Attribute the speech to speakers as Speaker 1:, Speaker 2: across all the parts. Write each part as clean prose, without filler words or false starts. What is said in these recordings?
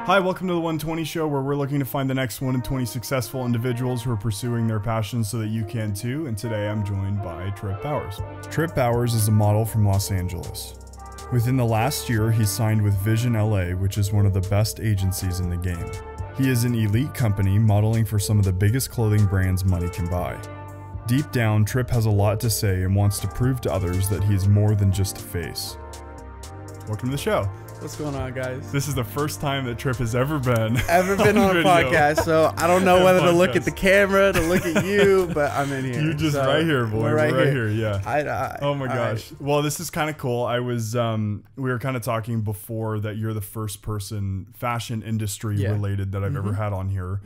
Speaker 1: Hi, welcome to the 120 Show, where we're looking to find the next 1 in 20 successful individuals who are pursuing their passions so that you can too. And today I'm joined by Tripp Bowers. Tripp Bowers is a model from Los Angeles. Within the last year, he signed with Vision LA, which is one of the best agencies in the game. He is an elite company modeling for some of the biggest clothing brands money can buy. Deep down, Tripp has a lot to say and wants to prove to others that he is more than just a face. Welcome to the show.
Speaker 2: What's going on, guys?
Speaker 1: This is the first time that Tripp has ever been
Speaker 2: on a podcast, so I don't know whether to look at the camera, to look at you, but I'm in here.
Speaker 1: You're just right here, boy. We're right here, yeah. Oh my gosh. Right. Well, this is kind of cool. I was, we were kind of talking before that you're the first person fashion industry related that I've ever had on here.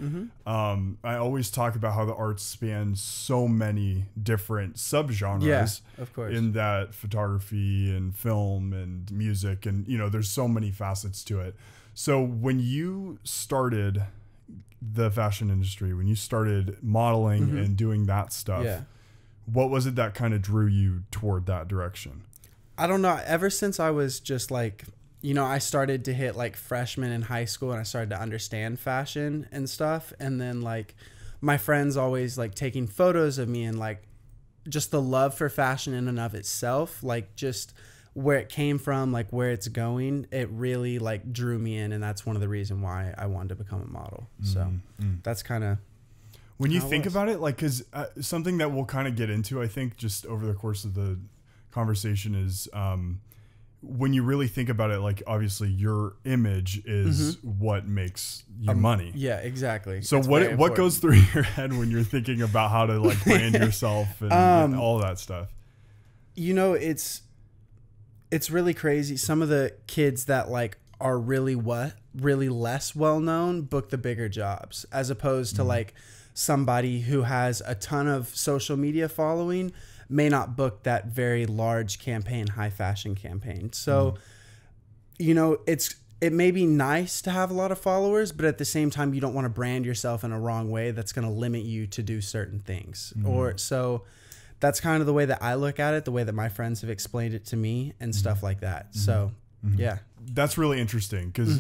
Speaker 1: I always talk about how the arts span so many different subgenres.
Speaker 2: Of course.
Speaker 1: In that photography and film and music, and you know, there's so many facets to it. So when you started the fashion industry, when you started modeling and doing that stuff, what was it that kind of drew you toward that direction?
Speaker 2: I don't know. Ever since I was just like, you know, I started to hit like freshman in high school and I started to understand fashion and stuff. And then like my friends always like taking photos of me, and like just the love for fashion in and of itself, like just where it came from, like where it's going, it really like drew me in, and that's one of the reasons why I wanted to become a model. So that's kind of
Speaker 1: when you think about it, like, because something that we'll kind of get into, I think, just over the course of the conversation is when you really think about it, like obviously your image is what makes you money.
Speaker 2: Yeah, exactly.
Speaker 1: So what goes through your head when you're thinking about how to like brand yourself and all that stuff?
Speaker 2: You know, it's really crazy. Some of the kids that like are really less well known book the bigger jobs, as opposed to like somebody who has a ton of social media following may not book that very large campaign, high fashion campaign. So, you know, it may be nice to have a lot of followers, but at the same time, you don't want to brand yourself in a wrong way that's going to limit you to do certain things. That's kind of the way that I look at it, the way that my friends have explained it to me and stuff like that. So, yeah.
Speaker 1: That's really interesting because,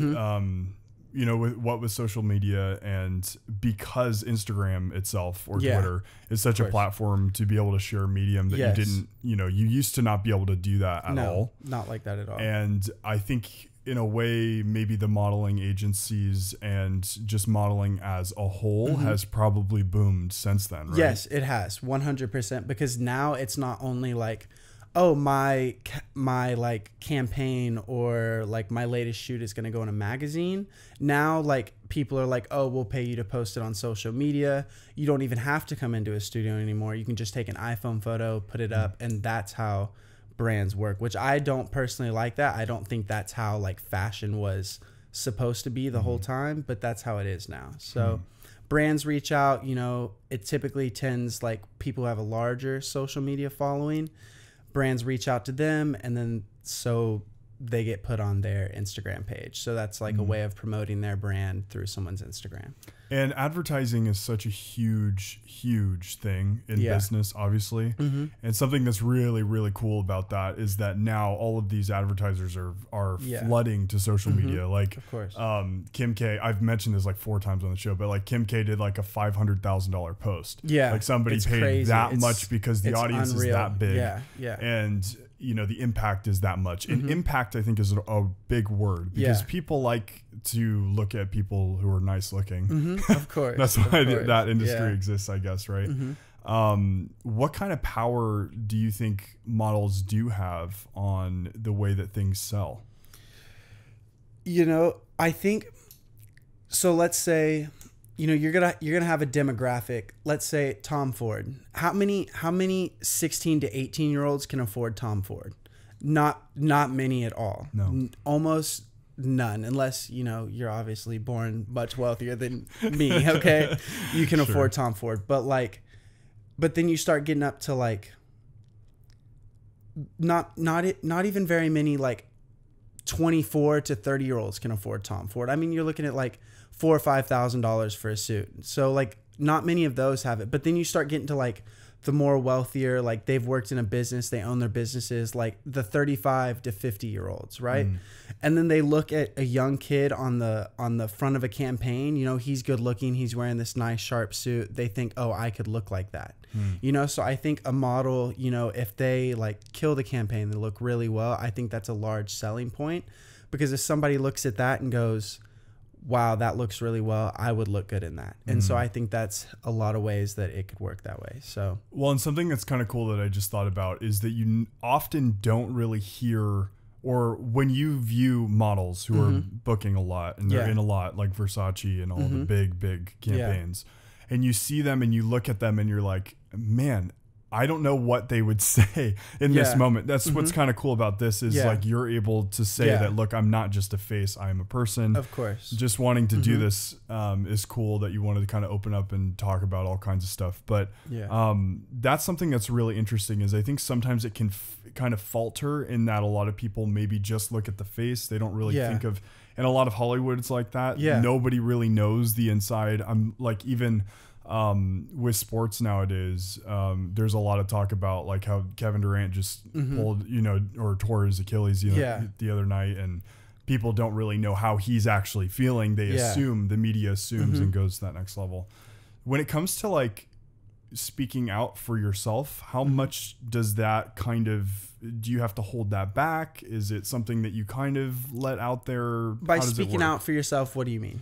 Speaker 1: you know, with social media, and because Instagram itself or Twitter is such a platform to be able to share a medium that you didn't, you know, you used to not be able to do that at all.
Speaker 2: Not like that at all.
Speaker 1: And I think in a way, maybe the modeling agencies and just modeling as a whole has probably boomed since then, right?
Speaker 2: Yes, it has 100%, because now it's not only like, oh, my like campaign or like my latest shoot is going to go in a magazine. Now, like people are like, oh, we'll pay you to post it on social media. You don't even have to come into a studio anymore. You can just take an iPhone photo, put it up, and that's how brands work, which I don't personally like that. I don't think that's how like fashion was supposed to be the whole time, but that's how it is now. So brands reach out, you know, it typically tends like people who have a larger social media following, brands reach out to them, and then so they get put on their Instagram page. So that's like a way of promoting their brand through someone's Instagram.
Speaker 1: And advertising is such a huge, huge thing in business, obviously. And something that's really, really cool about that is that now all of these advertisers are flooding to social media. Like,
Speaker 2: of course.
Speaker 1: Kim K, I've mentioned this like 4 times on the show, but like Kim K did like a $500,000 post.
Speaker 2: Yeah.
Speaker 1: Like somebody paid that much because the audience is that big.
Speaker 2: Yeah.
Speaker 1: And you know, the impact is that much. And impact, I think, is a big word because people like to look at people who are nice looking.
Speaker 2: Of course.
Speaker 1: That's why that industry exists, I guess, right? What kind of power do you think models do have on the way that things sell?
Speaker 2: You know, I think, so let's say, you know, you're gonna have a demographic. Let's say Tom Ford. How many 16 to 18-year-olds can afford Tom Ford? Not many at all.
Speaker 1: No,
Speaker 2: almost none, unless you know you're obviously born much wealthier than me. Okay, you can afford Tom Ford, but then you start getting up to like not even very many like 24 to 30-year-olds can afford Tom Ford. I mean, you're looking at like $4,000 or $5,000 for a suit. So like not many of those have it. But then you start getting to like the more wealthier, like they've worked in a business, they own their businesses, like the 35 to 50-year-olds, right? And then they look at a young kid on the front of a campaign, you know, he's good looking, he's wearing this nice sharp suit. They think, oh, I could look like that. You know, so I think a model, you know, if they like kill the campaign, they look really well, I think that's a large selling point, because if somebody looks at that and goes, wow, that looks really well, I would look good in that. And so I think that's a lot of ways that it could work that way. So,
Speaker 1: well, and something that's kind of cool that I just thought about is that you often don't really hear, or when you view models who are booking a lot and they're in a lot, like Versace and all the big campaigns, and you see them and you look at them and you're like, man, I don't know what they would say in this moment. That's what's kind of cool about this is like you're able to say that, look, I'm not just a face, I'm a person.
Speaker 2: Of course.
Speaker 1: Just wanting to do this is cool that you wanted to kind of open up and talk about all kinds of stuff. But that's something that's really interesting is I think sometimes it can kind of falter in that a lot of people maybe just look at the face. They don't really think of, and a lot of Hollywood it's like that. Nobody really knows the inside. I'm like, even with sports nowadays, there's a lot of talk about like how Kevin Durant just pulled, you know, or tore his Achilles, you know, the other night, and people don't really know how he's actually feeling. They assume, the media assumes and goes to that next level. When it comes to like speaking out for yourself, how much does that kind of, do you have to hold that back? Is it something that you kind of let out there?
Speaker 2: By speaking out for yourself, what do you mean?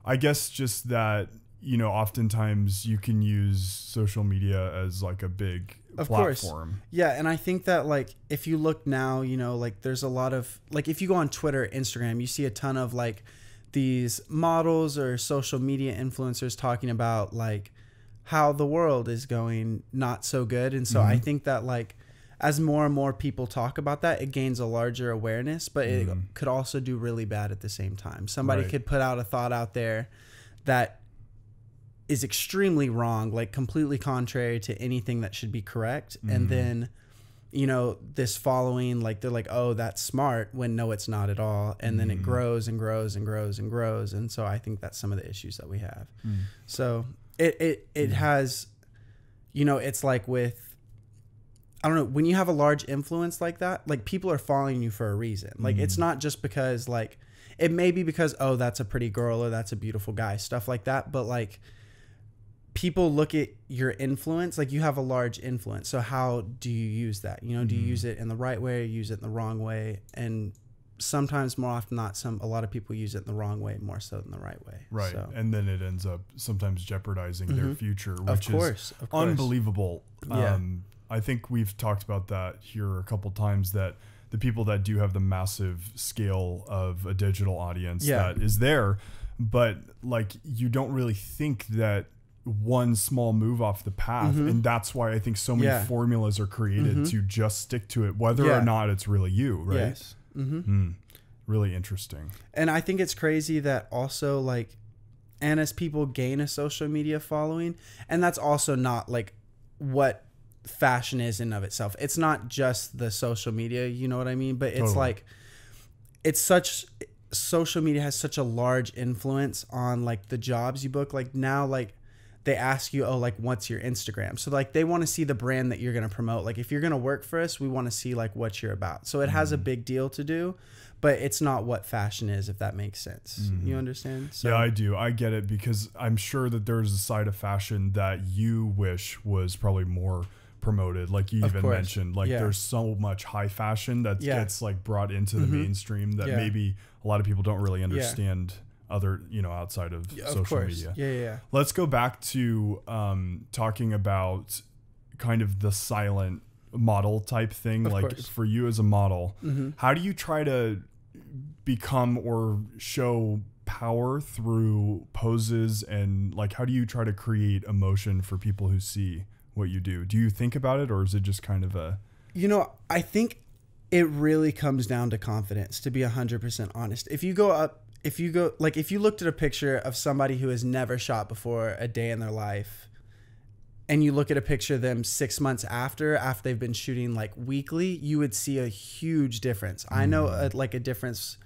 Speaker 1: I guess just that, you know, oftentimes you can use social media as like a big platform.
Speaker 2: Course. Yeah. And I think that like, if you look now, you know, like there's a lot of, like if you go on Twitter, Instagram, you see a ton of like these models or social media influencers talking about like how the world is going not so good. And so I think that like, as more and more people talk about that, it gains a larger awareness, but it could also do really bad at the same time. Somebody could put out a thought out there that is extremely wrong, like completely contrary to anything that should be correct. And then, you know, this following, like they're like, oh, that's smart, when no, it's not at all. And then it grows and grows and grows and grows. And so I think that's some of the issues that we have. So it has, you know, it's like with, I don't know, when you have a large influence like that, like people are following you for a reason. Like it's not just because like, it may be because, oh, that's a pretty girl or that's a beautiful guy, stuff like that. But like, people look at your influence, like you have a large influence. So how do you use that? You know, do you use it in the right way or use it in the wrong way? And sometimes, more often not, a lot of people use it in the wrong way more so than the right way.
Speaker 1: Right.
Speaker 2: So.
Speaker 1: And then it ends up sometimes jeopardizing their future, which is
Speaker 2: of course.
Speaker 1: Unbelievable.
Speaker 2: Yeah.
Speaker 1: I think we've talked about that here a couple times, that the people that do have the massive scale of a digital audience that is there, but like you don't really think that one small move off the path, and that's why I think so many formulas are created to just stick to it, whether or not it's really you, right?
Speaker 2: Yes.
Speaker 1: Really interesting.
Speaker 2: And I think it's crazy that also like, and as people gain a social media following, and that's also not like what fashion is in of itself. It's not just the social media, you know what I mean? But it's like, it's such, social media has such a large influence on like the jobs you book. Like now, like they ask you, oh, like, what's your Instagram? So like they want to see the brand that you're going to promote. Like if you're going to work for us, we want to see like what you're about. So it has a big deal to do, but it's not what fashion is, if that makes sense. You understand? So,
Speaker 1: yeah, I do. I get it, because I'm sure that there's a side of fashion that you wish was probably more promoted, like you even mentioned, like there's so much high fashion that gets like brought into the mainstream that maybe a lot of people don't really understand other, you know, outside of social media. Let's go back to talking about kind of the silent model type thing. Like for you as a model, how do you try to become or show power through poses, and like how do you try to create emotion for people who see what you do? Do you think about it, or is it just kind of a,
Speaker 2: you know, I think it really comes down to confidence, to be 100% honest. If you looked at a picture of somebody who has never shot before a day in their life, and you look at a picture of them 6 months after they've been shooting like weekly, you would see a huge difference. I know a difference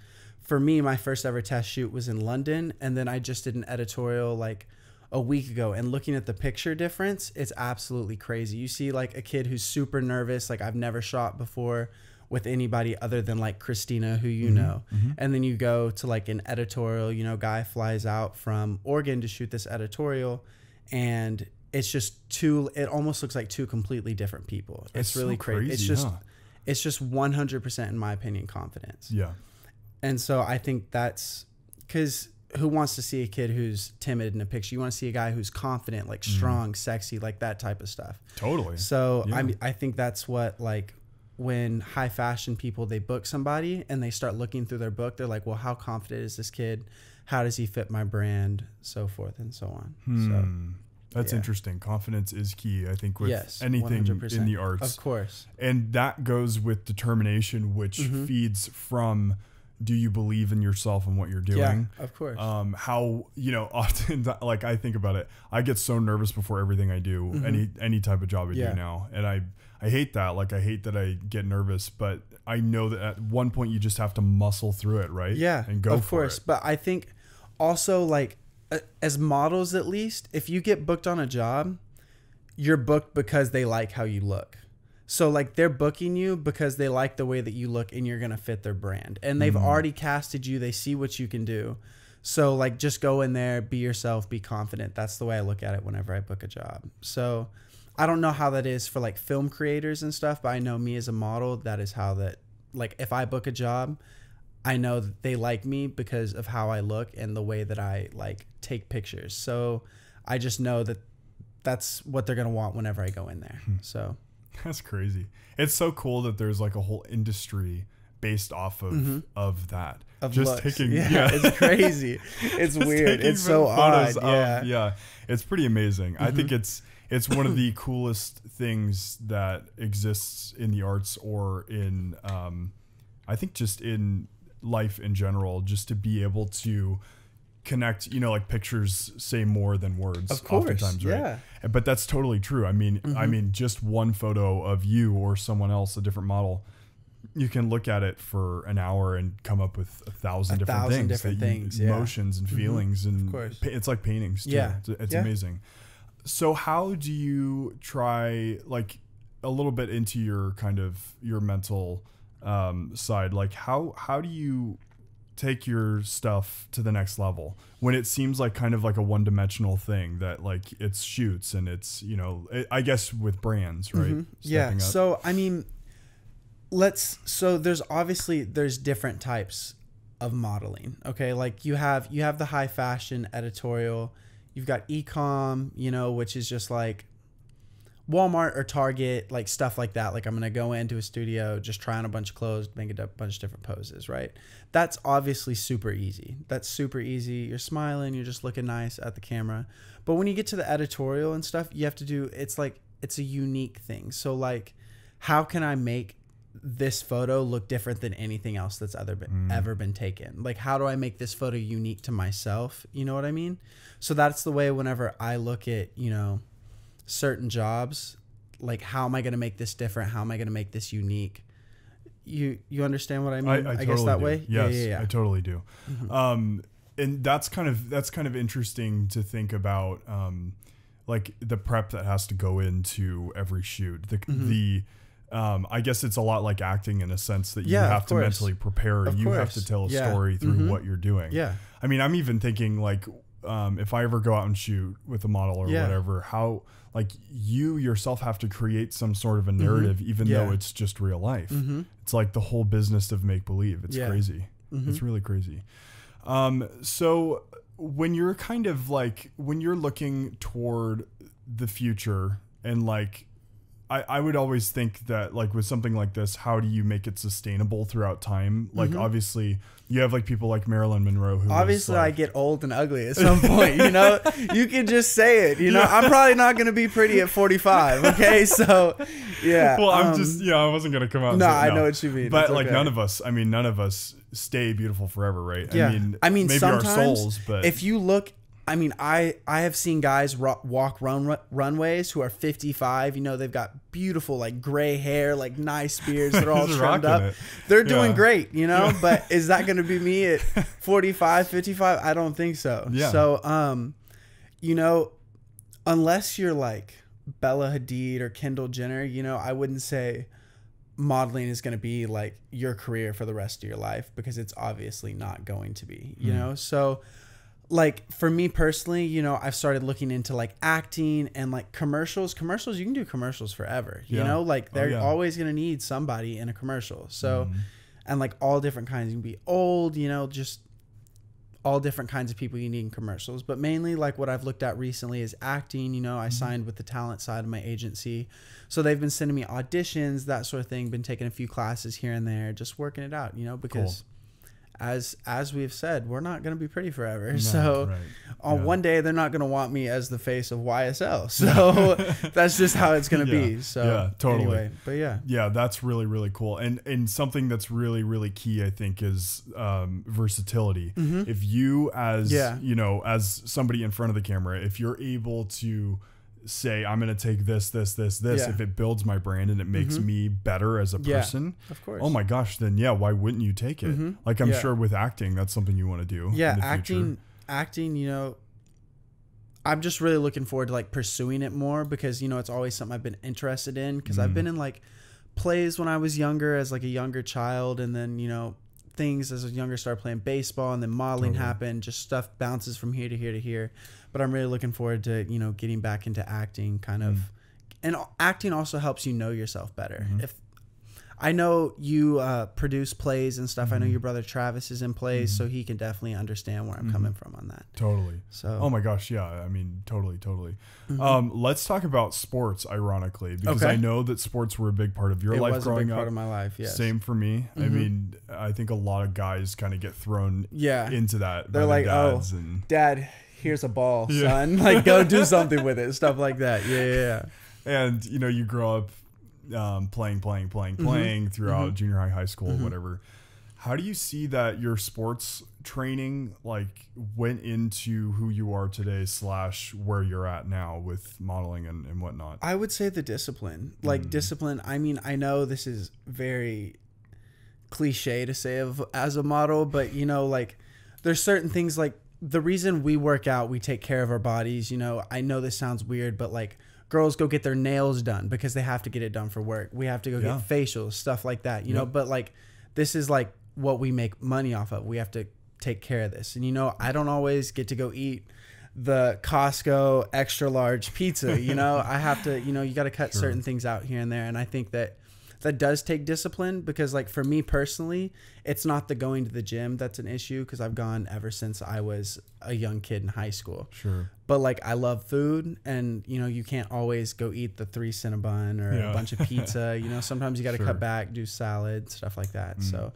Speaker 2: for me. My first ever test shoot was in London, and then I just did an editorial like a week ago, and looking at the picture difference, it's absolutely crazy. You see like a kid who's super nervous, like I've never shot before with anybody other than like Christina, who you know. And then you go to like an editorial, you know, guy flies out from Oregon to shoot this editorial, and it's just it almost looks like two completely different people. It's really so crazy. It's just 100% in my opinion confidence.
Speaker 1: Yeah.
Speaker 2: And so I think that's because who wants to see a kid who's timid in a picture? You want to see a guy who's confident, like strong, sexy, like that type of stuff.
Speaker 1: Totally.
Speaker 2: So I think that's what, like, when high fashion people, they book somebody and they start looking through their book, they're like, well, how confident is this kid? How does he fit my brand? So forth and so on. So
Speaker 1: that's interesting. Confidence is key, I think, with anything
Speaker 2: 100%.
Speaker 1: in the arts.
Speaker 2: Of course.
Speaker 1: And that goes with determination, which feeds from, do you believe in yourself and what you're doing?
Speaker 2: Yeah, of course.
Speaker 1: How, you know, often, like, I think about it, I get so nervous before everything I do, any type of job I do now. And I hate that. Like, I hate that I get nervous, but I know that at one point you just have to muscle through it, right?
Speaker 2: Yeah,
Speaker 1: and go
Speaker 2: of
Speaker 1: for
Speaker 2: course.
Speaker 1: it.
Speaker 2: But I think also, like, as models, at least, if you get booked on a job, you're booked because they like how you look. So like they're booking you because they like the way that you look and you're going to fit their brand. And they've already casted you. They see what you can do. So like just go in there, be yourself, be confident. That's the way I look at it whenever I book a job. So I don't know how that is for like film creators and stuff, but I know me as a model, that is how that, like, if I book a job, I know that they like me because of how I look and the way that I like take pictures. So I just know that that's what they're going to want whenever I go in there. So
Speaker 1: that's crazy. It's so cool that there's like a whole industry based off of that.
Speaker 2: Of
Speaker 1: just
Speaker 2: looks.
Speaker 1: taking,
Speaker 2: it's crazy. It's weird. It's so odd.
Speaker 1: It's pretty amazing. I think it's one of the coolest things that exists in the arts or in, I think just in life in general, just to be able to connect, you know, like pictures say more than words.
Speaker 2: Of course,
Speaker 1: oftentimes, right? But that's totally true. I mean, just one photo of you or someone else, a different model, you can look at it for an hour and come up with 1,000 different things, emotions and feelings, and it's like paintings too. It's amazing. So how do you try, like, a little bit into your kind of your mental side? Like how do you take your stuff to the next level when it seems like kind of like a one-dimensional thing that, like, it's shoots and it's, you know, I guess with brands, right?
Speaker 2: So I mean, there's different types of modeling. Okay, like you have the high fashion editorial, you've got e-com, you know, which is just like Walmart or Target, like stuff like that. Like I'm going to go into a studio, just try on a bunch of clothes, make a bunch of different poses, right? That's obviously super easy. That's super easy. You're smiling, you're just looking nice at the camera. But when you get to the editorial and stuff, you have to do, it's a unique thing. So like, how can I make this photo look different than anything else that's ever been taken? Like, how do I make this photo unique to myself? You know what I mean? So that's the way whenever I look at, you know, certain jobs, like, how am I going to make this different? How am I going to make this unique? You understand what I mean?
Speaker 1: I
Speaker 2: guess that
Speaker 1: totally
Speaker 2: way.
Speaker 1: Yes,
Speaker 2: yeah.
Speaker 1: I totally do. And that's kind of interesting to think about, like the prep that has to go into every shoot. I guess it's a lot like acting in a sense that you have to mentally prepare. You have to tell a story through what you're doing.
Speaker 2: Yeah.
Speaker 1: I mean, I'm even thinking, like, if I ever go out and shoot with a model or whatever, how, like, you yourself have to create some sort of a narrative, even though it's just real life. It's like the whole business of make believe. It's crazy. It's really crazy. So when you're kind of like, when you're looking toward the future, and like, I would always think that, like, with something like this, how do you make it sustainable throughout time? Like, obviously you have like people like Marilyn Monroe, who
Speaker 2: obviously I get old and ugly at some point, you know, you can just say it, you know, I'm probably not going to be pretty at 45. Okay. So
Speaker 1: well, I'm just, I wasn't going to come out.
Speaker 2: No, I know what you mean.
Speaker 1: But like, none of us stay beautiful forever. Right.
Speaker 2: Yeah. I mean,
Speaker 1: maybe
Speaker 2: sometimes
Speaker 1: our souls, but
Speaker 2: if you look, I mean, I have seen guys walk runways who are 55. You know, they've got beautiful, like, gray hair, like nice beards. They're all trimmed up. They're doing great, you know. But is that going to be me at 45, 55? I don't think so.
Speaker 1: Yeah.
Speaker 2: So, you know, unless you're like Bella Hadid or Kendall Jenner, you know, I wouldn't say modeling is going to be like your career for the rest of your life, because it's obviously not going to be, you know? So like for me personally, you know, I've started looking into like acting and like commercials. You can do commercials forever, you know, like they're always going to need somebody in a commercial. So, and like all different kinds, you can be old, you know, just all different kinds of people you need in commercials. But mainly like what I've looked at recently is acting. You know, I signed with the talent side of my agency, so they've been sending me auditions, that sort of thing, been taking a few classes here and there, just working it out, you know, because as we've said, we're not going to be pretty forever. So on one day they're not going to want me as the face of YSL. So that's just how it's going to be. So
Speaker 1: totally.
Speaker 2: Anyway, but yeah,
Speaker 1: that's really, really cool. And something that's really, really key, I think, is versatility. If you as, you know, as somebody in front of the camera, if you're able to say, I'm going to take this, if it builds my brand and it makes me better as a person,
Speaker 2: of course.
Speaker 1: Oh my gosh, then why wouldn't you take it? Like I'm sure with acting, that's something you want to do.
Speaker 2: Yeah.
Speaker 1: In the future.
Speaker 2: Acting, you know, I'm just really looking forward to like pursuing it more, because, you know, it's always something I've been interested in, because I've been in like plays when I was younger as like a younger child. And then, you know, things as a younger, started playing baseball, and then modeling happened, just stuff bounces from here to here to here. But I'm really looking forward to, you know, getting back into acting kind of, and acting also helps you know yourself better. If I know you produce plays and stuff, I know your brother Travis is in plays, so he can definitely understand where I'm coming from on that.
Speaker 1: Totally.
Speaker 2: So,
Speaker 1: oh my gosh. Yeah. I mean, totally. Let's talk about sports, ironically, because I know that sports were a big part of your life growing up. It was a big
Speaker 2: part of my life. Yes.
Speaker 1: Same for me. I mean, I think a lot of guys kind of get thrown into that.
Speaker 2: They're like, Dad, here's a ball, son. Like, go do something with it. Stuff like that. Yeah.
Speaker 1: And, you know, you grow up playing throughout junior high school, whatever. How do you see that your sports training like went into who you are today / where you're at now with modeling and whatnot?
Speaker 2: I would say the discipline, like discipline. I mean, I know this is very cliche to say as a model, but you know, like there's certain things, like the reason we work out, we take care of our bodies. You know, I know this sounds weird, but like girls go get their nails done because they have to get it done for work. We have to go get facials, stuff like that, you know, but like, this is like what we make money off of. We have to take care of this. And, you know, I don't always get to go eat the Costco extra large pizza, you know, I have to, you know, you got to cut certain things out here and there. And I think that does take discipline, because like for me personally, it's not the going to the gym that's an issue, because I've gone ever since I was a young kid in high school. But like I love food, and you know, you can't always go eat the 3 Cinnabon or a bunch of pizza. You know, sometimes you got to cut back, do salad, stuff like that. So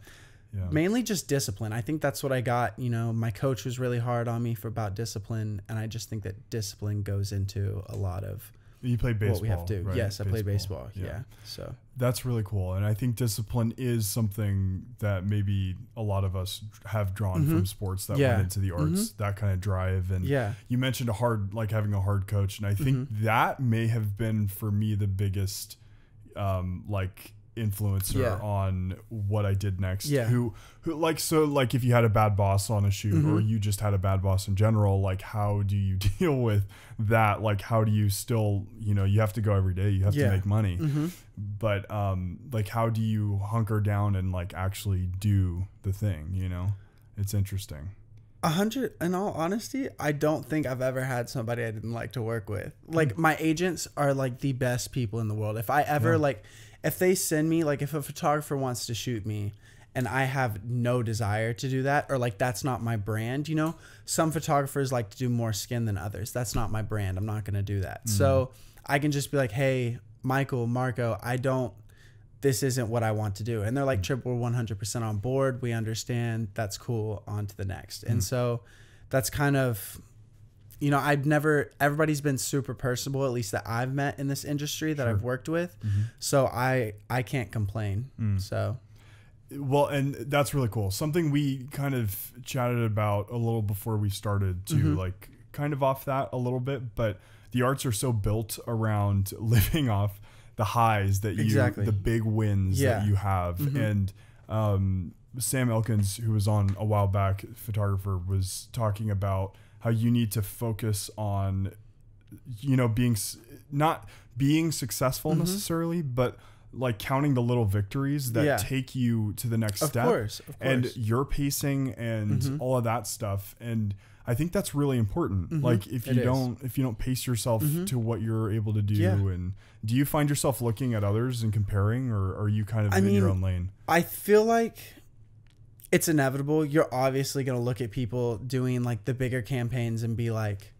Speaker 2: mainly just discipline. I think that's what I got. You know, my coach was really hard on me about discipline, and I just think that discipline goes into a lot of
Speaker 1: you play baseball.
Speaker 2: What we have to do.
Speaker 1: Right?
Speaker 2: Yes, I play baseball. Yeah. So
Speaker 1: that's really cool. And I think discipline is something that maybe a lot of us have drawn from sports that went into the arts, that kind of drive. And you mentioned having a hard coach. And I think that may have been for me the biggest, influencer on what I did next. Who if you had a bad boss on a shoot, or you just had a bad boss in general, like how do you deal with that? Like how do you still, you know, you have to go every day, you have to make money, but like how do you hunker down and like actually do the thing, you know? It's interesting.
Speaker 2: 100, in all honesty, I don't think I've ever had somebody I didn't like to work with. Like my agents are like the best people in the world. If I ever if they send me, like if a photographer wants to shoot me and I have no desire to do that, or like that's not my brand, you know, some photographers like to do more skin than others. That's not my brand. I'm not going to do that. So I can just be like, hey, Marco, this isn't what I want to do. And they're like, Tripp, we're 100% on board. We understand. That's cool. On to the next. And so that's kind of, you know, everybody's been super personable, at least that I've met in this industry that I've worked with. So I can't complain. So.
Speaker 1: Well, and that's really cool. Something we kind of chatted about a little before we started to like kind of off that a little bit, but the arts are so built around living off the highs that the big wins that you have. And Sam Elkins, who was on a while back, photographer, was talking about how you need to focus on, you know, not being successful necessarily, but like counting the little victories that take you to the next step.
Speaker 2: Of course.
Speaker 1: And your pacing and all of that stuff. And I think that's really important. Like if you don't pace yourself to what you're able to do. And do you find yourself looking at others and comparing, or are you kind of in your own lane?
Speaker 2: I feel like it's inevitable. You're obviously going to look at people doing like the bigger campaigns and be like,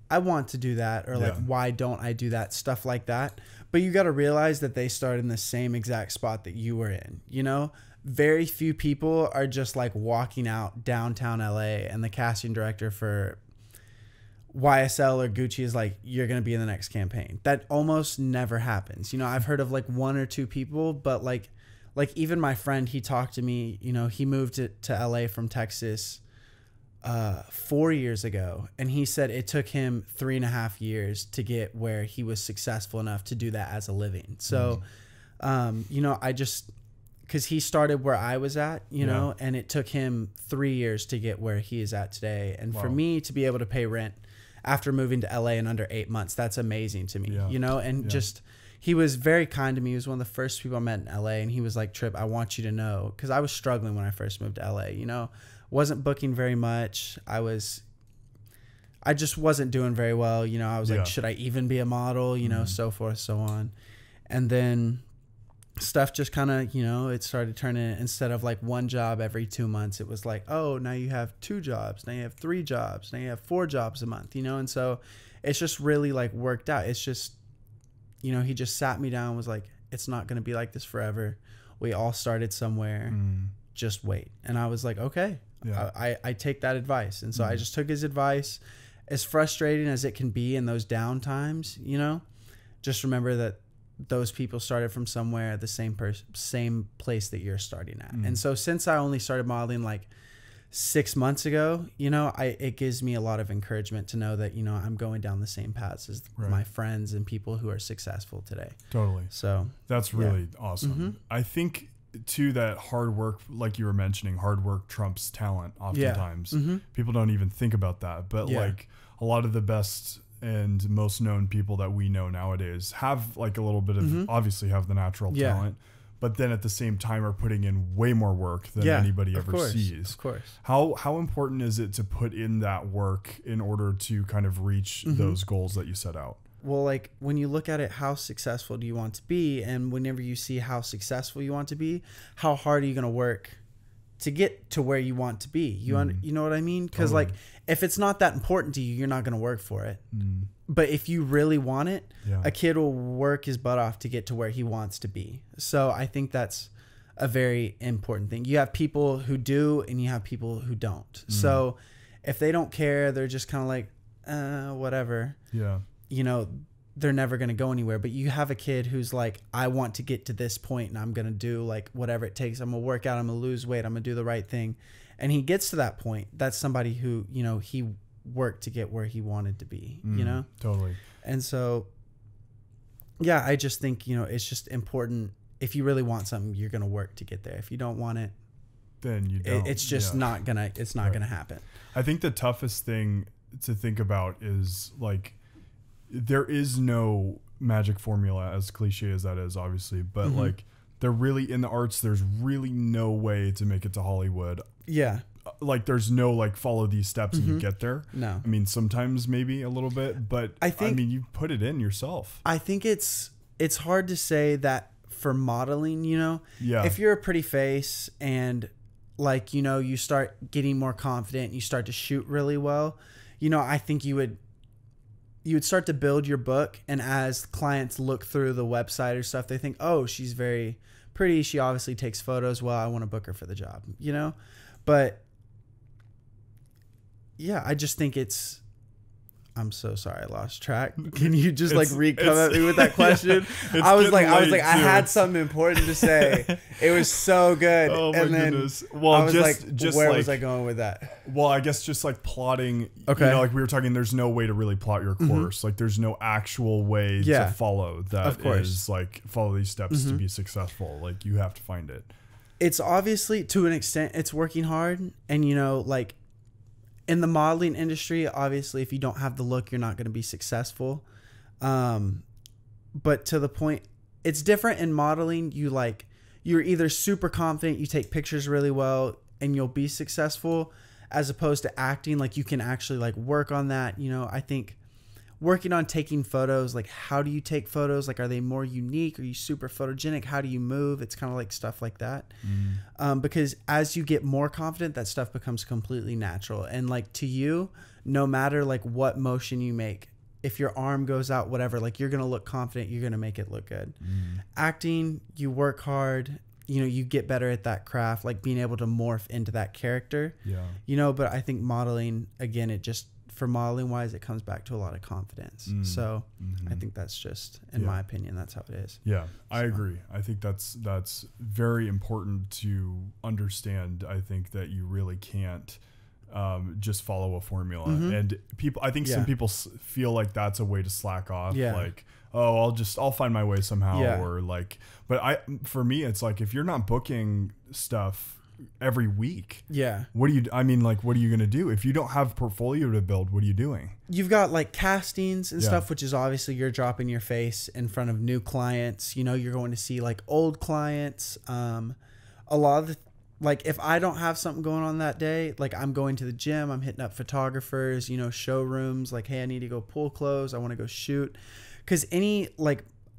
Speaker 2: I want to do that, or like, why don't I do that? Stuff like that. But you got to realize that they started in the same exact spot that you were in, you know? Very few people are just like walking out downtown LA and the casting director for YSL or Gucci is like, you're going to be in the next campaign. That almost never happens. You know, I've heard of like 1 or 2 people, but like even my friend, he talked to me, you know, he moved to LA from Texas 4 years ago, and he said it took him 3.5 years to get where he was successful enough to do that as a living. So, you know, because he started where I was at, you know, and it took him 3 years to get where he is at today. And for me to be able to pay rent after moving to LA in under 8 months, that's amazing to me, you know, and just, he was very kind to me. He was one of the first people I met in LA, and he was like, Tripp, I want you to know, because I was struggling when I first moved to LA, you know, wasn't booking very much. I just wasn't doing very well. You know, I was like, should I even be a model? You know, so forth, so on. And then stuff just kind of, you know, it started turning, instead of like 1 job every 2 months, it was like, oh, now you have 2 jobs. Now you have 3 jobs. Now you have 4 jobs a month, you know? And so it's just really like worked out. It's just, you know, he just sat me down and was like, it's not going to be like this forever. We all started somewhere. Just wait. And I was like, okay. I take that advice. And so I just took his advice. As frustrating as it can be in those down times, you know, just remember that those people started from somewhere at the same place that you're starting at. And so since I only started modeling like 6 months ago, you know, it gives me a lot of encouragement to know that, you know, I'm going down the same paths as my friends and people who are successful today.
Speaker 1: Totally.
Speaker 2: So
Speaker 1: that's really awesome. I think too, that hard work, like you were mentioning, hard work trumps talent oftentimes. People don't even think about that, but like a lot of the best and most known people that we know nowadays have like a little bit of, obviously have the natural talent, but then at the same time are putting in way more work than anybody ever sees.
Speaker 2: Of course.
Speaker 1: How important is it to put in that work in order to kind of reach those goals that you set out?
Speaker 2: Well, like when you look at it, how successful do you want to be? And whenever you see how successful you want to be, how hard are you going to work to get to where you want to be? You know what I mean? Because like if it's not that important to you, you're not going to work for it. But if you really want it, a kid will work his butt off to get to where he wants to be. So I think that's a very important thing. You have people who do, and you have people who don't. So if they don't care, they're just kind of like, whatever. You know, they're never going to go anywhere. But you have a kid who's like, I want to get to this point, and I'm going to do like whatever it takes. I'm going to work out. I'm going to lose weight. I'm going to do the right thing. And he gets to that point. That's somebody who, you know, he worked to get where he wanted to be, you know?
Speaker 1: Totally.
Speaker 2: And so, yeah, I just think, you know, it's just important. If you really want something, you're going to work to get there. If you don't want it,
Speaker 1: then you don't.
Speaker 2: It's just not going to, it's not going to happen.
Speaker 1: I think the toughest thing to think about is like, there is no magic formula, as cliche as that is, obviously, but like they're really in the arts. There's really no way to make it to Hollywood. Like there's no like follow these steps and you get there.
Speaker 2: No.
Speaker 1: I mean, sometimes maybe a little bit, but I mean, you put it in yourself.
Speaker 2: I think it's hard to say that for modeling, you know, if you're a pretty face and like, you know, you start getting more confident, you start to shoot really well, you know, I think you would start to build your book, and as clients look through the website or stuff, they think, oh, she's very pretty. She obviously takes photos well. I want to book her for the job, you know? But yeah, I just think I'm so sorry I lost track. Can you just like come at me with that question? I was like, I had something important to say. It was so good.
Speaker 1: Oh my goodness.
Speaker 2: Well, I was where was I going with that?
Speaker 1: Well, I guess just like plotting, you know, like we were talking, there's no way to really plot your course. Like there's no actual way to follow that is like follow these steps to be successful. Like you have to find it.
Speaker 2: It's obviously to an extent it's working hard, and you know, like in the modeling industry, obviously, if you don't have the look, you're not going to be successful. But to the point, it's different in modeling. You're either super confident, you take pictures really well, and you'll be successful, as opposed to acting. Like, you can actually like work on that. You know, I think working on taking photos, like, how do you take photos? Like, are they more unique? Are you super photogenic? How do you move? It's kind of like stuff like that. Because as you get more confident, that stuff becomes completely natural. And like, to you, no matter like what motion you make, if your arm goes out, whatever, like, you're going to look confident. You're going to make it look good. Acting, you work hard, you know, you get better at that craft, like being able to morph into that character, you know. But I think modeling, again, it just, for modeling wise, it comes back to a lot of confidence. So I think that's just, in my opinion, that's how it is.
Speaker 1: I agree. I think that's very important to understand. I think that you really can't just follow a formula. And people, I think some people feel like that's a way to slack off. Like, oh, I'll find my way somehow. Or like, but for me, it's like, if you're not booking stuff every week, what are you going to do if you don't have portfolio to build? What are you doing?
Speaker 2: You've got like castings and stuff, which is obviously you're dropping your face in front of new clients. You know, you're going to see like old clients. A lot of the, like, if I don't have something going on that day, like, I'm going to the gym, I'm hitting up photographers, you know, showrooms, like, hey, I need to go pull clothes, I want to go shoot. Because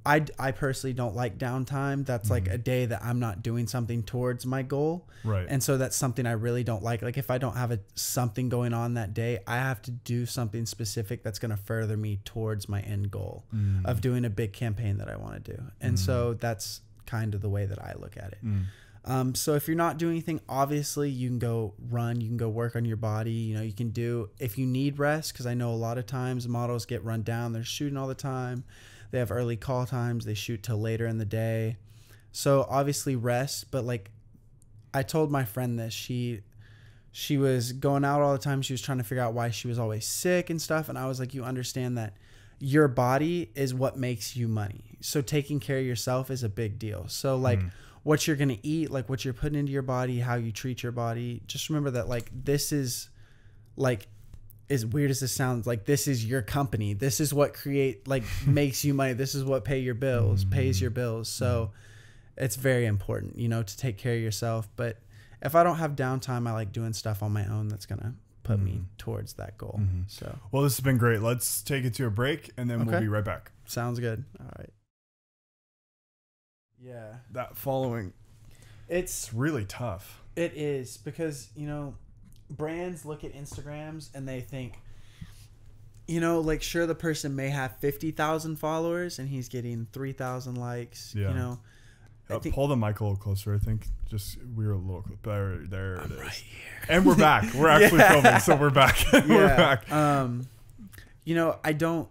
Speaker 2: I personally don't like downtime. That's like a day that I'm not doing something towards my goal.
Speaker 1: Right.
Speaker 2: And so that's something I really don't like. Like, if I don't have something going on that day, I have to do something specific that's going to further me towards my end goal of doing a big campaign that I want to do. And so that's kind of the way that I look at it. So if you're not doing anything, obviously you can go run, you can go work on your body. You know, you can do, if you need rest, because I know a lot of times models get run down. They're shooting all the time. They have early call times. They shoot till later in the day. So obviously rest. But like, I told my friend this, she was going out all the time. She was trying to figure out why she was always sick and stuff. And I was like, you understand that your body is what makes you money. So taking care of yourself is a big deal. So like what you're going to eat, like what you're putting into your body, how you treat your body. Just remember that, like, this is like, as weird as this sounds, like, this is your company. This is what makes you money. This is what pays your bills. So it's very important, you know, to take care of yourself. But if I don't have downtime, I like doing stuff on my own that's going to put me towards that goal. So,
Speaker 1: well, this has been great. Let's take it to a break and then we'll be right back.
Speaker 2: Sounds good. All right. Yeah.
Speaker 1: That following, it's really tough.
Speaker 2: It is, because, you know, brands look at Instagrams and they think, you know, like, sure, the person may have 50,000 followers and he's getting 3,000 likes, you know.
Speaker 1: Pull the mic a little closer. I think we were a little there. There it is.
Speaker 2: Right here.
Speaker 1: And we're back. We're actually filming, so we're back. We're back.
Speaker 2: You know, I don't.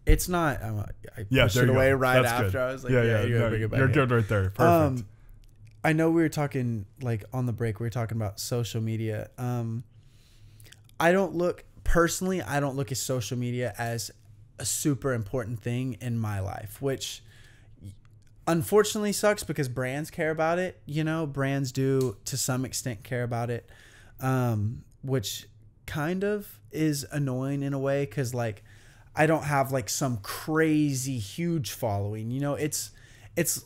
Speaker 2: It's not. I pushed it away right after. Good. I was like,
Speaker 1: you're good right there. Perfect.
Speaker 2: I know we were talking, like, on the break, we were talking about social media. I don't look at social media as a super important thing in my life, which unfortunately sucks because brands care about it. You know, brands do to some extent care about it, which kind of is annoying in a way, because, like, I don't have like some crazy huge following. You know, it's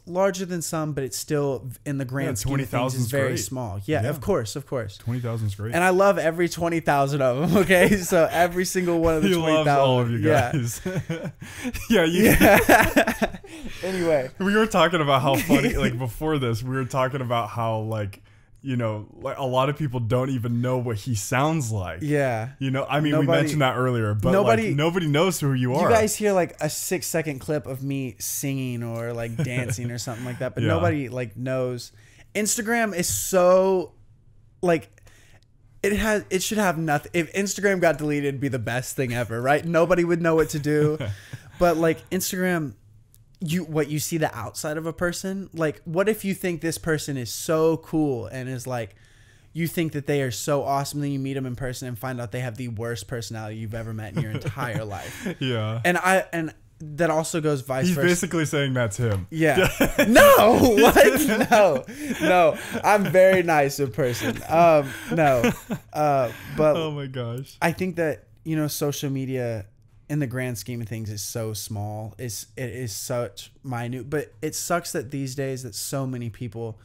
Speaker 2: larger than some, but it's still, in the grand scheme of things, is very small. Yeah, of course.
Speaker 1: 20,000 is great.
Speaker 2: And I love every 20,000 of them. Okay, so every single one of the 20,000.
Speaker 1: All of you guys.
Speaker 2: Anyway,
Speaker 1: we were talking about how funny. Like, before this, we were talking about how, like, you know, like, a lot of people don't even know what he sounds like. Yeah. You know, I mean, we mentioned that earlier, but nobody knows who you are.
Speaker 2: You guys hear like a 6-second clip of me singing or like dancing or something like that, but nobody like knows. Instagram is so, like, it should have nothing. If Instagram got deleted, it'd be the best thing ever, right? Nobody would know what to do. But like, Instagram, you see the outside of a person. Like, what if you think this person is so cool and is like, you think that they are so awesome, then you meet them in person and find out they have the worst personality you've ever met in your entire life. Yeah. And that also goes vice
Speaker 1: He's
Speaker 2: versa.
Speaker 1: basically saying that's him.
Speaker 2: Yeah. No. What? No. I'm very nice in person. No. But
Speaker 1: Oh my gosh.
Speaker 2: I think that, you know, social media in the grand scheme of things is so small. It is such minute, but it sucks that these days that so many people,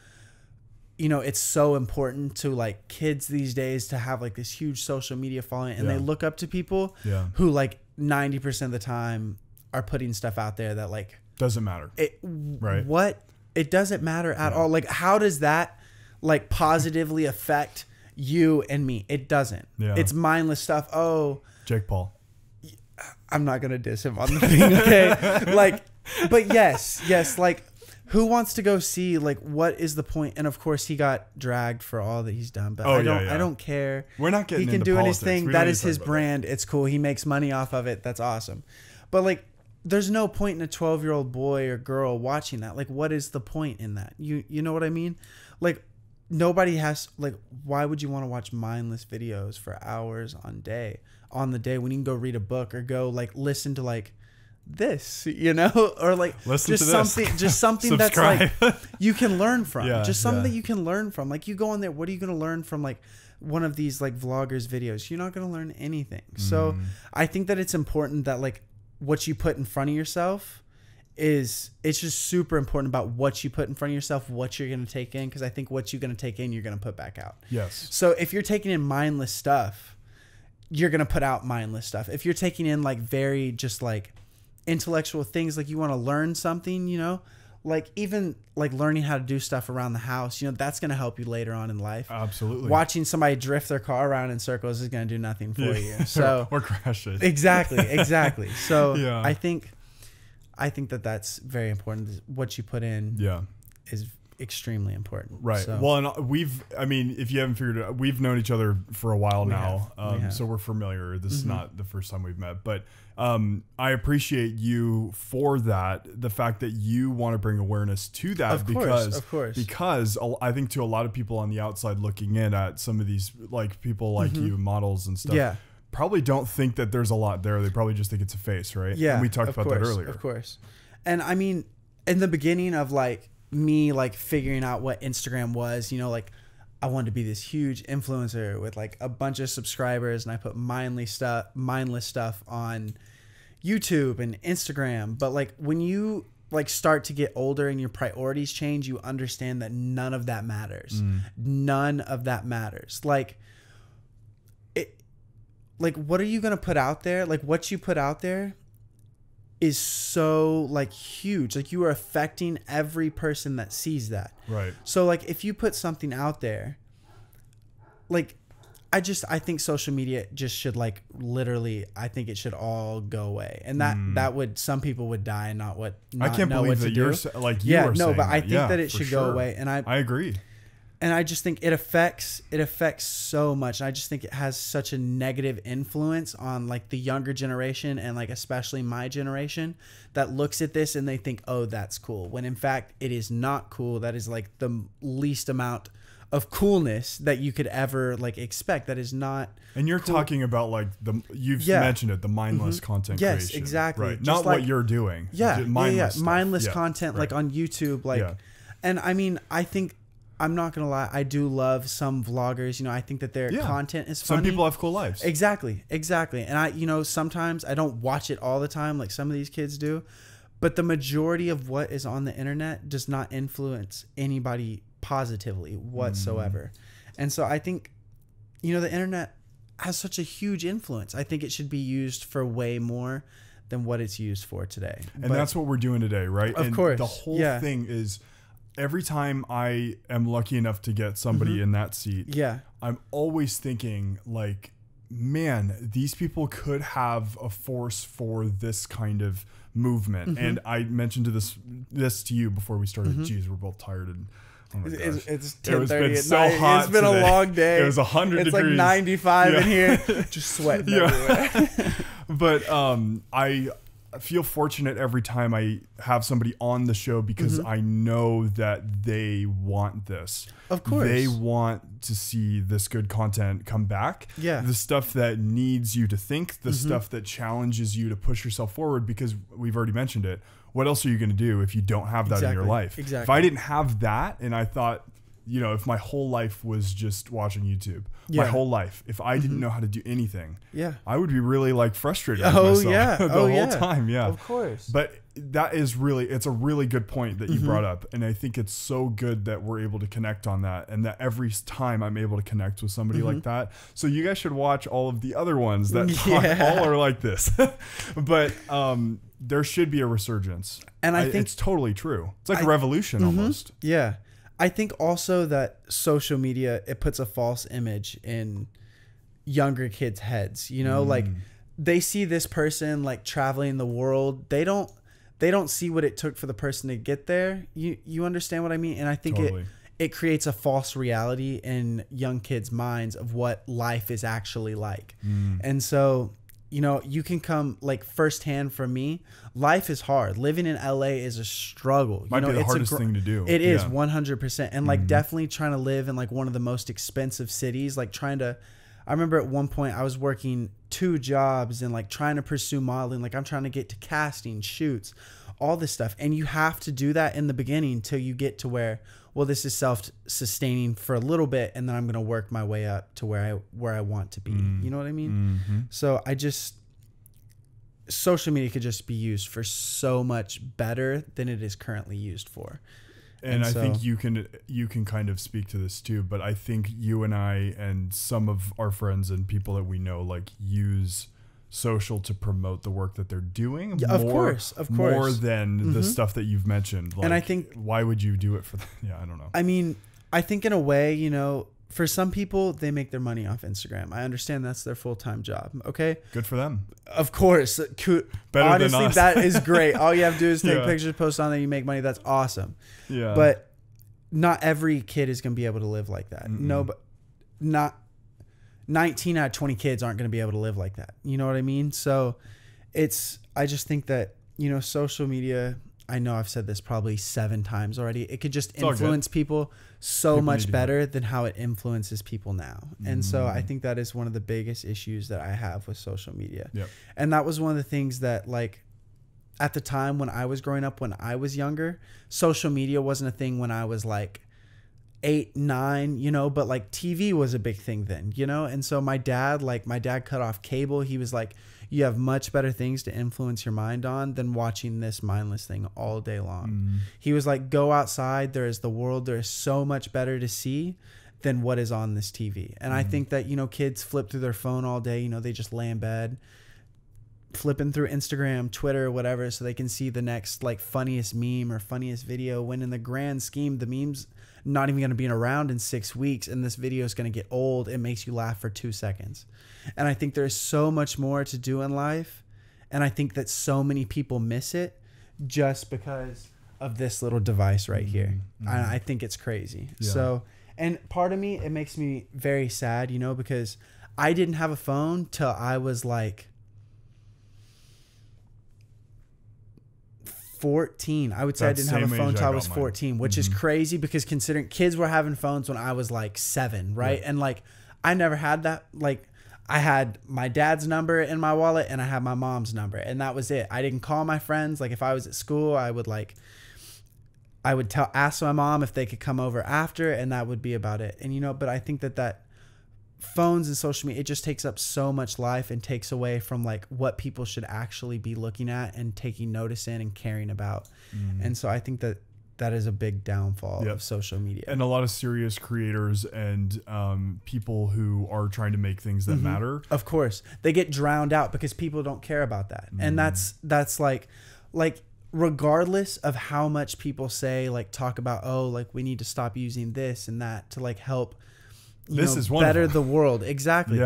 Speaker 2: you know, it's so important to like kids these days to have like this huge social media following, and they look up to people who like 90% of the time are putting stuff out there that like
Speaker 1: doesn't matter. Right.
Speaker 2: What? It doesn't matter at all. Like, how does that like positively affect you and me? It doesn't.
Speaker 1: Yeah.
Speaker 2: It's mindless stuff. Oh,
Speaker 1: Jake Paul.
Speaker 2: I'm not gonna diss him on the thing, okay? Like, but yes, like, who wants to go see like what is the point? And of course, he got dragged for all that he's done. But I don't care.
Speaker 1: We're not getting.
Speaker 2: He can
Speaker 1: into
Speaker 2: do
Speaker 1: politics.
Speaker 2: anything. That is his brand. It's cool. He makes money off of it. That's awesome. But like, there's no point in a 12-year-old boy or girl watching that. Like, what is the point in that? You know what I mean? Like, nobody has like. Why would you want to watch mindless videos for hours on the day when you can go read a book or go like listen to like this, you know, or like
Speaker 1: listen
Speaker 2: just
Speaker 1: to
Speaker 2: something that's like you can learn from. Just something that you can learn from. Like, you go on there, what are you going to learn from like one of these like vloggers videos? You're not going to learn anything. So I think that it's important that like what you put in front of yourself it's just super important about what you put in front of yourself, what you're going to take in, because I think what you're going to take in, you're going to put back out.
Speaker 1: Yes.
Speaker 2: So if you're taking in mindless stuff, you're going to put out mindless stuff. If you're taking in like very just like intellectual things, like you want to learn something, you know, like even like learning how to do stuff around the house, you know, that's going to help you later on in life. Absolutely. Watching somebody drift their car around in circles is going to do nothing for you. So
Speaker 1: or crash it.
Speaker 2: Exactly. So I think that that's very important. What you put in is extremely important.
Speaker 1: Right.
Speaker 2: So.
Speaker 1: Well, and if you haven't figured it out, we've known each other for a while now. So we're familiar. This is not the first time we've met, but I appreciate you for that. The fact that you want to bring awareness to that,
Speaker 2: of course,
Speaker 1: because I think to a lot of people on the outside looking in at some of these like people like you, models and stuff, probably don't think that there's a lot there. They probably just think it's a face, right?
Speaker 2: Yeah.
Speaker 1: And we talked about that earlier.
Speaker 2: Of course. And I mean, in the beginning of like me like figuring out what Instagram was, you know, like I wanted to be this huge influencer with like a bunch of subscribers, and I put mindless stuff on YouTube and Instagram. But like when you like start to get older and your priorities change, you understand that none of that matters. None of that matters. Like what are you going to put out there? Like what you put out there is so like huge. Like you are affecting every person that sees that. Right. So like if you put something out there, like I think social media just should like literally, I think it should all go away. And that would, some people would die and not
Speaker 1: I can't believe that you're like, you are saying
Speaker 2: but I think that it should go
Speaker 1: sure.
Speaker 2: away. And
Speaker 1: I agree.
Speaker 2: And I just think it affects so much. And I just think it has such a negative influence on like the younger generation, and like especially my generation, that looks at this and they think, oh, that's cool. When in fact it is not cool. That is like the least amount of coolness that you could ever like expect. That is not. And you're
Speaker 1: talking about like you've mentioned it, the mindless content creation.
Speaker 2: Yes, exactly.
Speaker 1: Right. Not like, what you're doing.
Speaker 2: Mindless content, like on YouTube. Like, and I mean, I think, I'm not going to lie, I do love some vloggers. You know, I think that their content is funny.
Speaker 1: Some people have cool lives.
Speaker 2: Exactly. And you know, sometimes I don't watch it all the time like some of these kids do, but the majority of what is on the internet does not influence anybody positively whatsoever. And so I think, you know, the internet has such a huge influence. I think it should be used for way more than what it's used for today.
Speaker 1: And that's what we're doing today, right?
Speaker 2: Of course.
Speaker 1: The whole thing is, every time I am lucky enough to get somebody in that seat, I'm always thinking like, man, these people could have a force for this kind of movement. And I mentioned this to you before we started. Geez, we're both tired and oh my gosh.
Speaker 2: It's 10:30 at
Speaker 1: so
Speaker 2: night.
Speaker 1: hot.
Speaker 2: It's been
Speaker 1: today.
Speaker 2: A long day.
Speaker 1: It was 100
Speaker 2: it's
Speaker 1: degrees.
Speaker 2: It's like 95 in here. Just sweating everywhere.
Speaker 1: But feel fortunate every time I have somebody on the show because I know that they want this.
Speaker 2: Of course.
Speaker 1: They want to see this good content come back.
Speaker 2: Yeah.
Speaker 1: The stuff that needs you to think, the stuff that challenges you to push yourself forward, because we've already mentioned it. What else are you going to do if you don't have that in your life?
Speaker 2: Exactly.
Speaker 1: If I didn't have that and I thought, you know, if my whole life was just watching YouTube, my whole life, if I didn't know how to do anything, I would be really like frustrated with myself the whole time. Yeah,
Speaker 2: of course.
Speaker 1: But that is really, it's a really good point that you brought up. And I think it's so good that we're able to connect on that, and that every time I'm able to connect with somebody like that. So you guys should watch all of the other ones that all are like this. But there should be a resurgence. And I think it's totally true. It's like a revolution almost.
Speaker 2: Yeah. I think also that social media, it puts a false image in younger kids' heads, you know, like they see this person like traveling the world. They don't see what it took for the person to get there. You understand what I mean? And I think it creates a false reality in young kids' minds of what life is actually like. And so, you know, you can come like firsthand from me. Life is hard. Living in LA is a struggle.
Speaker 1: Might be the
Speaker 2: it's
Speaker 1: hardest thing to do.
Speaker 2: It is 100%. And like definitely trying to live in like one of the most expensive cities, like I remember at one point I was working 2 jobs and like trying to pursue modeling. Like I'm trying to get to casting, shoots, all this stuff. And you have to do that in the beginning till you get to where, well, this is self-sustaining for a little bit, and then I'm going to work my way up to where I want to be. You know what I mean? So social media could just be used for so much better than it is currently used for.
Speaker 1: And I think you can kind of speak to this too, but I think you and I and some of our friends and people that we know like use social to promote the work that they're doing.
Speaker 2: Yeah, of course.
Speaker 1: More than the stuff that you've mentioned. Like,
Speaker 2: and I think,
Speaker 1: why would you do it for that? Yeah, I don't know.
Speaker 2: I mean, I think in a way, you know, for some people, they make their money off Instagram. I understand that's their full-time job. Okay.
Speaker 1: Good for them.
Speaker 2: Of course.
Speaker 1: Better
Speaker 2: Honestly,
Speaker 1: than us.
Speaker 2: that is great. All you have to do is take pictures, post on there, you make money. That's awesome.
Speaker 1: Yeah.
Speaker 2: But not every kid is going to be able to live like that. No, but not 19 out of 20 kids aren't going to be able to live like that. You know what I mean? So I just think that, you know, social media, I know I've said this probably 7 times already. It could just influence people so much better than how it influences people now. And so I think that is one of the biggest issues that I have with social media.
Speaker 1: Yep.
Speaker 2: And that was one of the things that, like, at the time when I was growing up, when I was younger, social media wasn't a thing when I was like 8, 9, you know, but like TV was a big thing then, you know? And so my dad cut off cable. He was like, you have much better things to influence your mind on than watching this mindless thing all day long. He was like, go outside. There is the world. There is so much better to see than what is on this TV. And I think that, you know, kids flip through their phone all day. You know, they just lay in bed, flipping through Instagram, Twitter, whatever, so they can see the next like funniest meme or funniest video, when in the grand scheme, the meme's not even going to be around in 6 weeks, and this video is going to get old. It makes you laugh for 2 seconds. And I think there's so much more to do in life, and I think that so many people miss it just because of this little device right here. I think it's crazy. So, and part of me, it makes me very sad, you know, because I didn't have a phone till I was like 14. I would say I didn't have a phone till I was 14, which is crazy because considering kids were having phones when I was like 7, right? And like I never had that. Like I had my dad's number in my wallet and I had my mom's number, and that was it. I didn't call my friends. Like if I was at school, I would ask my mom if they could come over after, and that would be about it. And you know, but I think that phones and social media, it just takes up so much life and takes away from like what people should actually be looking at and taking notice in and caring about. And so I think that is a big downfall of social media. And
Speaker 1: a lot of serious creators and people who are trying to make things that matter.
Speaker 2: Of course, they get drowned out because people don't care about that. And that's like regardless of how much people say, like talk about, oh, like we need to stop using this and that to like help better the world. Exactly.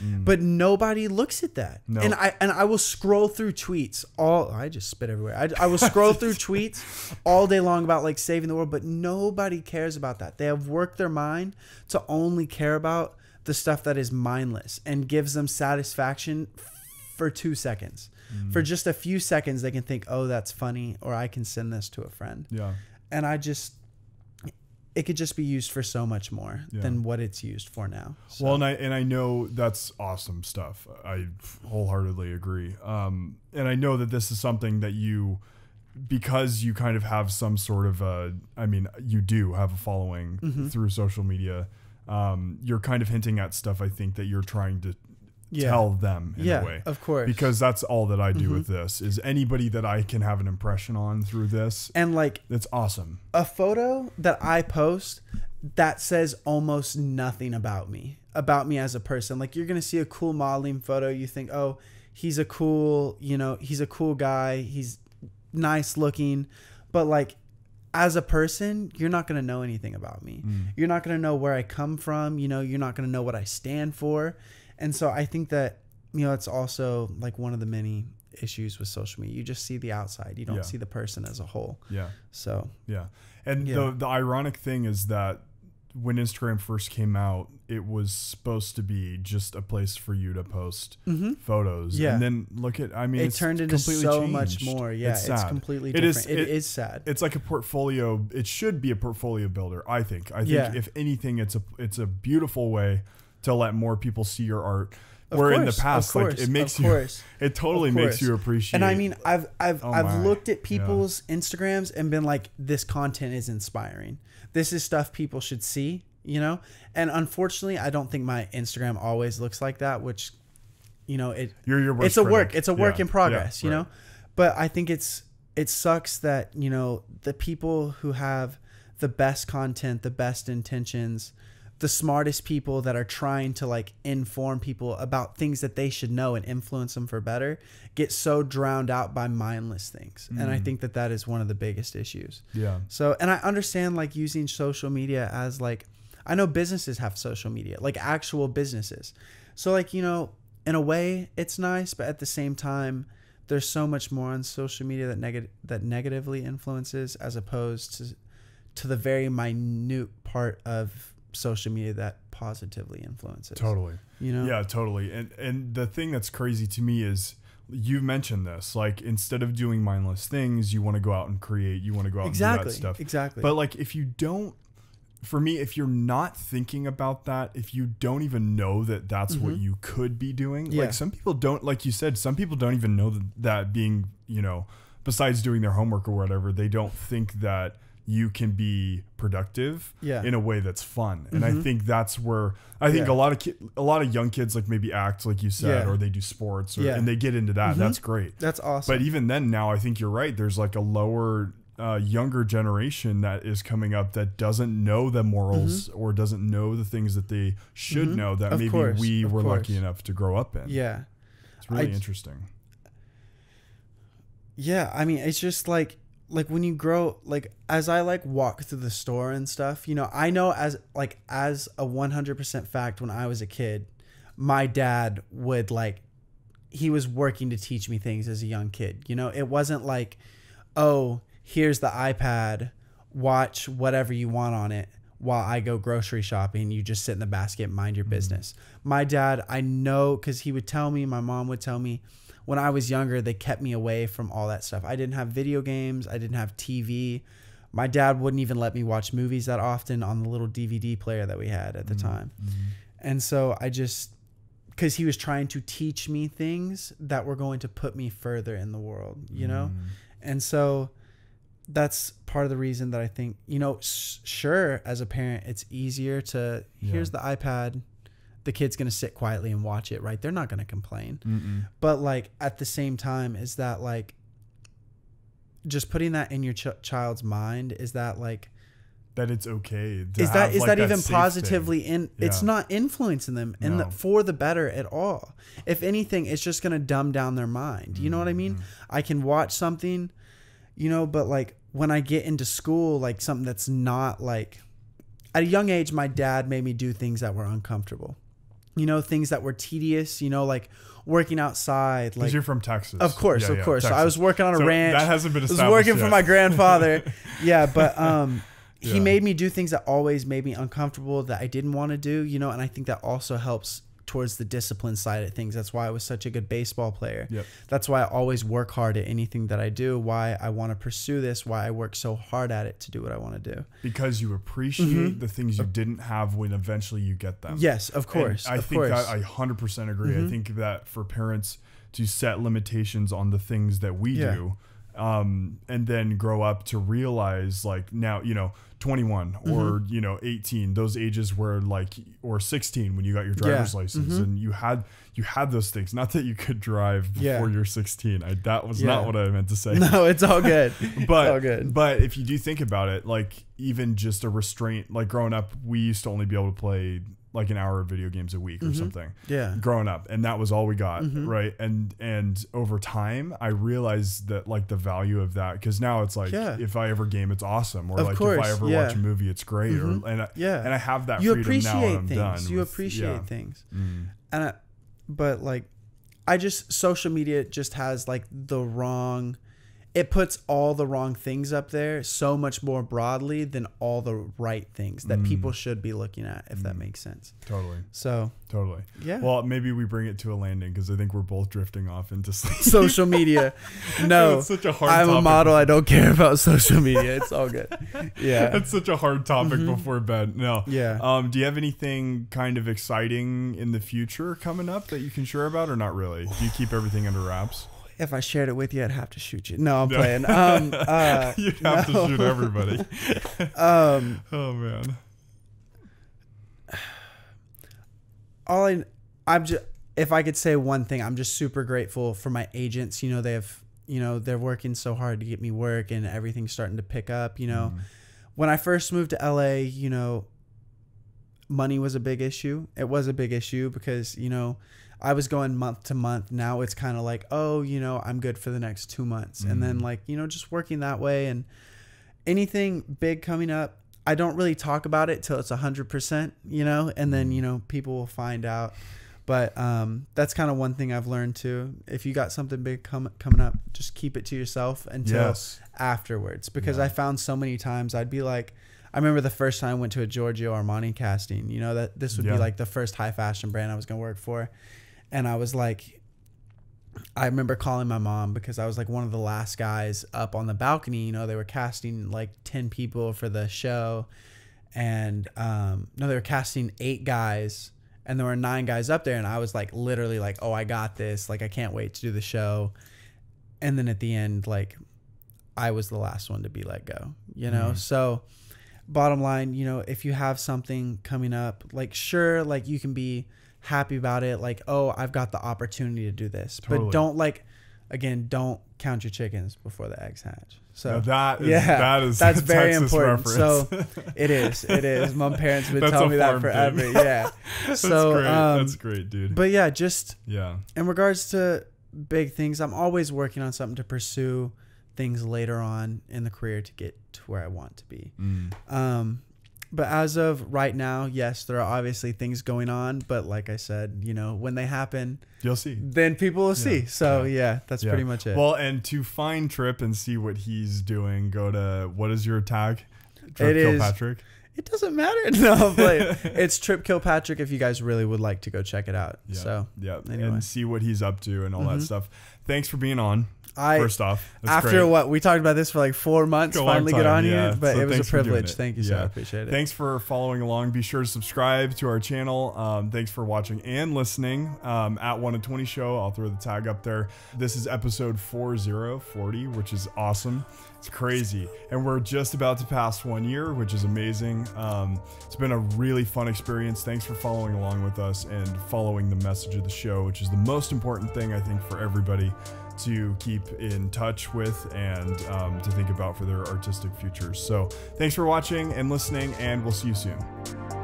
Speaker 2: But nobody looks at that. No. And I will scroll through tweets I just spit everywhere. I will scroll through tweets all day long about like saving the world, but nobody cares about that. They have worked their mind to only care about the stuff that is mindless and gives them satisfaction for 2 seconds. For just a few seconds, they can think, oh, that's funny, or I can send this to a friend.
Speaker 1: Yeah.
Speaker 2: And it could just be used for so much more than what it's used for now. So.
Speaker 1: Well, and I know that's awesome stuff. I wholeheartedly agree. And I know that this is something that because you kind of have some sort of you do have a following through social media. You're kind of hinting at stuff, I think, that you're trying to tell them in a way.
Speaker 2: Of course.
Speaker 1: Because that's all that I do with this is anybody that I can have an impression on through this.
Speaker 2: And like,
Speaker 1: it's awesome.
Speaker 2: A photo that I post that says almost nothing about me as a person. Like, you're going to see a cool modeling photo. You think, oh, he's a cool guy. He's nice looking. But like, as a person, you're not going to know anything about me. You're not going to know where I come from. You're not going to know what I stand for. And so I think that, it's also like one of the many issues with social media. You just see the outside. You don't see the person as a whole. Yeah. So. Yeah. And the ironic thing is that when Instagram first came out, it was supposed to be just a place for you to post photos. Yeah. And then it turned into so much more. Yeah. It's completely different. It is sad.
Speaker 1: It's like a portfolio. It should be a portfolio builder, I think. I think if anything, it's a beautiful way to let more people see your art. Where in the past, it makes it totally makes you appreciate.
Speaker 2: And I mean, I've looked at people's Instagrams and been like, this content is inspiring. This is stuff people should see, And unfortunately, I don't think my Instagram always looks like that, which,
Speaker 1: you're your worst
Speaker 2: it's a work. It's a work in progress, you know. But I think it sucks that, the people who have the best content, the best intentions, the smartest people that are trying to like inform people about things that they should know and influence them for better get so drowned out by mindless things. And I think that is one of the biggest issues. Yeah. So, and I understand like using social media as like, I know businesses have social media, like actual businesses. So like, in a way it's nice, but at the same time, there's so much more on social media that negatively influences as opposed to the very minute part of social media that positively influences.
Speaker 1: Totally. Yeah, totally. And the thing that's crazy to me is you mentioned this, like, instead of doing mindless things, you want to go out and create, you want to go out and do that stuff. Exactly. But like, if you're not thinking about that, if you don't even know that that's what you could be doing, like some people don't, like you said, some people don't even know that being, besides doing their homework or whatever, they don't think that you can be productive in a way that's fun. And I think that's where I think a lot of young kids like maybe act like you said, or they do sports and they get into that. That's great.
Speaker 2: That's awesome.
Speaker 1: But even then now, I think you're right. There's like a lower, younger generation that is coming up that doesn't know the morals or doesn't know the things that they should know that we were lucky enough to grow up in. Yeah. It's really interesting.
Speaker 2: Yeah. I mean, it's just like when you grow, like as I like walk through the store and stuff, I know as a 100% fact, when I was a kid, my dad would he was working to teach me things as a young kid. It wasn't like, oh, here's the iPad, watch whatever you want on it while I go grocery shopping. You just sit in the basket and mind your business. My dad, I know, because he would tell me, my mom would tell me, when I was younger, they kept me away from all that stuff. I didn't have video games. I didn't have TV. My dad wouldn't even let me watch movies that often on the little DVD player that we had at the time. And so because he was trying to teach me things that were going to put me further in the world, And so that's part of the reason that I think, sure, as a parent, it's easier to, here's the iPad, the kid's going to sit quietly and watch it, right? They're not going to complain. But like at the same time, is that like just putting that in your child's mind, is that like
Speaker 1: that it's okay to
Speaker 2: is that even positively it's not influencing them for the better at all. If anything, it's just going to dumb down their mind. You know what I mean? I can watch something, but like when I get into school, like something that's not like, at a young age, my dad made me do things that were uncomfortable. Things that were tedious, like working outside. Like,
Speaker 1: 'cause you're from Texas.
Speaker 2: Of course.
Speaker 1: Texas.
Speaker 2: So I was working on a ranch.
Speaker 1: That hasn't been established.
Speaker 2: I was working
Speaker 1: yet.
Speaker 2: for my grandfather. But he made me do things that always made me uncomfortable, that I didn't want to do, and I think that also helps towards the discipline side of things. That's why I was such a good baseball player.
Speaker 1: Yep.
Speaker 2: That's why I always work hard at anything that I do, why I want to pursue this, why I work so hard at it to do what I want to do.
Speaker 1: Because you appreciate the things you didn't have when eventually you get them.
Speaker 2: Yes, of course.
Speaker 1: And I think that I 100% agree. I think that for parents to set limitations on the things that we do, and then grow up to realize, like, now, 21 or 18, those ages where, like, or 16 when you got your driver's license, and you had those things. Not that you could drive before you're 16. That was not what I meant to say.
Speaker 2: No, it's all good.
Speaker 1: But
Speaker 2: it's all good.
Speaker 1: But if you do think about it, like, even just a restraint, like growing up, we used to only be able to play like an hour of video games a week or something. Yeah. Growing up, and that was all we got, right? And over time, I realized that, like, the value of that, because now it's like, if I ever game, it's awesome, or if I ever watch a movie, it's great, and I have that freedom now, and I'm done.
Speaker 2: You appreciate things, but like, social media just has like it puts all the wrong things up there so much more broadly than all the right things that people should be looking at, if that makes sense.
Speaker 1: Totally.
Speaker 2: So.
Speaker 1: Totally.
Speaker 2: Yeah.
Speaker 1: Well, maybe we bring it to a landing, because I think we're both drifting off into sleep.
Speaker 2: Social media. No.
Speaker 1: It's such a hard
Speaker 2: I'm
Speaker 1: topic.
Speaker 2: a model. I don't care about social media. It's all good. Yeah.
Speaker 1: It's such a hard topic before bed. No.
Speaker 2: Yeah.
Speaker 1: Do you have anything kind of exciting in the future coming up that you can share about, or not really? Do you keep everything under wraps?
Speaker 2: If I shared it with you, I'd have to shoot you. No, I'm playing.
Speaker 1: You'd have to shoot everybody. Oh man.
Speaker 2: If I could say one thing, I'm just super grateful for my agents. They have, they're working so hard to get me work, and everything's starting to pick up. When I first moved to LA, money was a big issue. It was a big issue because, I was going month to month. Now it's kind of like, oh, I'm good for the next 2 months. And then, like, just working that way, and anything big coming up, I don't really talk about it till it's 100%, and then, people will find out. But that's kind of one thing I've learned too. If you got something big coming up, just keep it to yourself until afterwards. Because I found so many times I'd be like, I remember the first time I went to a Giorgio Armani casting, that this would be like the first high fashion brand I was going to work for. And I was like, I remember calling my mom, because I was like one of the last guys up on the balcony. They were casting like 10 people for the show. And no, they were casting 8 guys, and there were 9 guys up there. And I was like, literally like, oh, I got this. Like, I can't wait to do the show. And then at the end, like, I was the last one to be let go, So bottom line, if you have something coming up, like, sure, like, you can be happy about it, like, oh, I've got the opportunity to do this. But don't, like, again, don't count your chickens before the eggs hatch. So
Speaker 1: that's
Speaker 2: very
Speaker 1: Texas
Speaker 2: important.
Speaker 1: Reference.
Speaker 2: So it is. My parents have been telling me that forever. Thing. Yeah. So
Speaker 1: great. That's great, dude.
Speaker 2: But yeah, just in regards to big things, I'm always working on something to pursue things later on in the career to get to where I want to be. But as of right now, yes, there are obviously things going on. But like I said, when they happen,
Speaker 1: you'll see.
Speaker 2: Then people will see. So that's pretty much it.
Speaker 1: Well, and to find Tripp and see what he's doing, go to, what is your tag? Tripp Kilpatrick?
Speaker 2: It doesn't matter. No, but it's Tripp Kilpatrick if you guys really would like to go check it out.
Speaker 1: Yeah.
Speaker 2: So
Speaker 1: anyway. And see what he's up to and all that stuff. Thanks for being on. First off,
Speaker 2: after what we talked about this for like 4 months, finally get on here, but so it was a privilege. Thank you, sir. I appreciate it.
Speaker 1: Thanks for following along. Be sure to subscribe to our channel. Thanks for watching and listening. At 1 in 20 Show, I'll throw the tag up there. This is episode 4040, which is awesome. It's crazy, and we're just about to pass 1 year, which is amazing. It's been a really fun experience. Thanks for following along with us and following the message of the show, which is the most important thing, I think, for everybody to keep in touch with and to think about for their artistic futures. So thanks for watching and listening, and we'll see you soon.